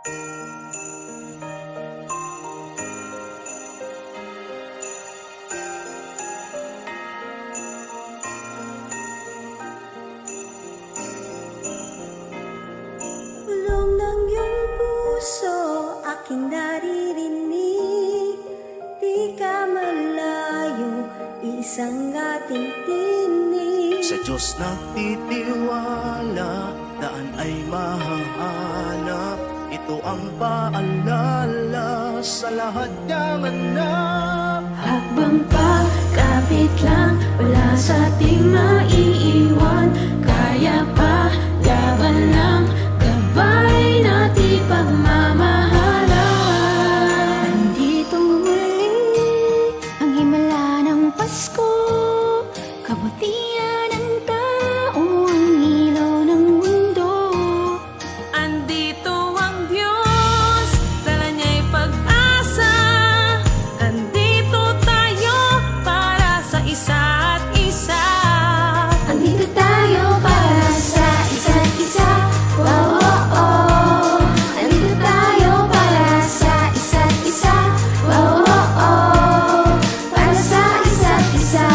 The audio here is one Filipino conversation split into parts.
Bulong ng iyong puso, aking naririnig. Di ka malayo, isang ating tinig. Sa Diyos nagtitiwala, daan ay mahahanap. Ito ang paalala sa lahat ng anak. Habang pagkapit lang, wala sa ating maiiwan. Kaya pa, laban lang, gabay natin pagmamahalan. Andito muli ang himala ng Pasko, kabutihan ng tao, ang ilaw ng mundo. Andito ang Diyos, dala niya'y pag-asa. Andito tayo para sa isa't isa. Andito tayo para sa isa't isa. Wow, oh, oh. Andito tayo para sa isa't isa. Wow, oh, oh. Para sa isa't isa.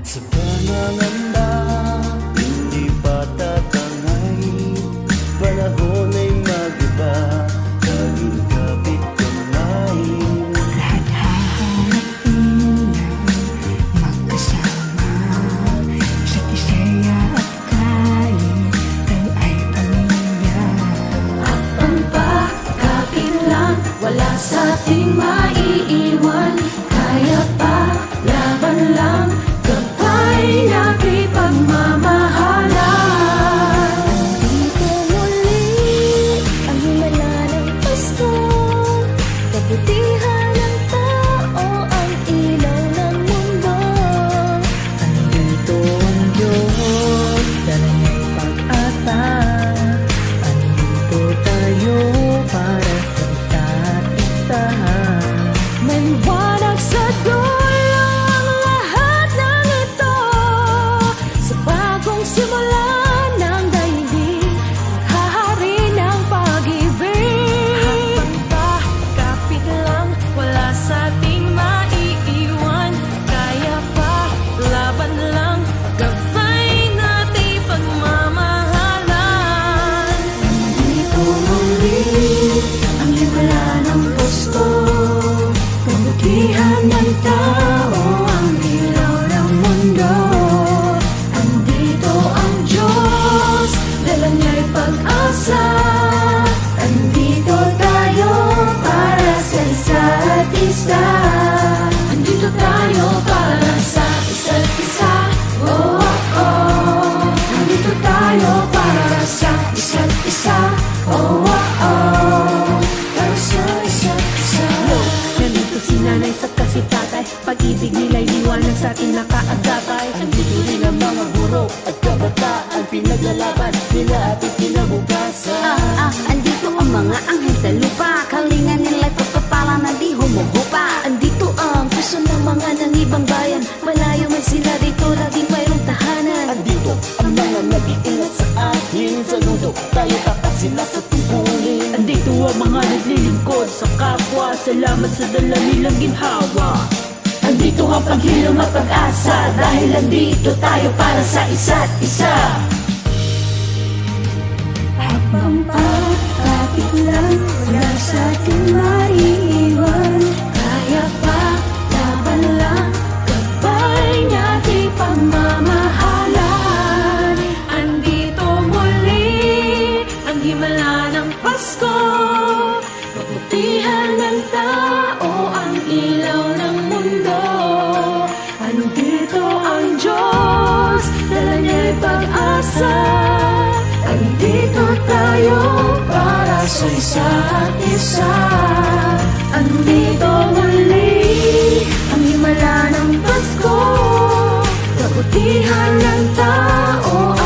Sa pangangamba, hindi pa tatangay. Panahon ay mag-iba, laging kapit kamay. Lahat haharapin na magkasama. Isa't isaya at kain, tayo ay pamilya. Habang pagkapit lang, wala sa ating maiiwan. Kaya pa, laban lang, gabay natin pagmamahalan. Andito muli ang himala ng Pasko, kabutihan ng tao, ang ilaw ng mundo. Andito ang Diyos, dala niya'y pag-asa. Andito tayo para sa isa't isa. May liwanag sa dulo ang lahat ng ito. Sa bagong simula ng daigdig, hahari ng pag-ibig. Habang pagkapit lang, wala sa ating maiiwan. Kaya pa, laban lang, gabay natin pagmamahalan. Andito muli ang himala ng Pasko, kabutihan ng tao, ang ilaw ng mundo. Andito ang Diyos, dala niya'y pag-asa. Andito tayo para sa isa't isa. Andito tayo para sa isa't isa. Oh, oh, oh. Andito tayo para sa isa't isa. Oh, oh, oh. Para sa isa't isa. Nandito si nanay sa si tatay, pag-ibig nila'y liwanag sa ating nakaagapay. Andito rin ang mga guro at kabataan, pinaglalaban nila ating kinabukasan. Andito ang mga anghel sa lupa, kalinga nila'y pagkapala na di humuhupa. Andito ang puso ng mga nangibang bayan, malayo man sila dito, laging mayroong tahanan. Andito ang mga nag-iingat sa atin, saludo tayo tapat sila sa tungkulin. Andito ang mga naglilingkod sa kapwa, salamat sa dala nilang ginhawa. Andito ang paghilom at pag-asa, dahil andito tayo para sa isa't isa. Habang pagkapit lang, wala sa ating maiiwan. Kaya pa, laban lang, gabay natin pagmamahalan. Andito muli ang himala ng Pasko, kabutihan ng tao, ang ilaw ng mundo. Andito ang Diyos, dala niya'y pag-asa. Andito tayo para sa isa't isa. Andito muli ang himala ng Pasko, kabutihan ng tao,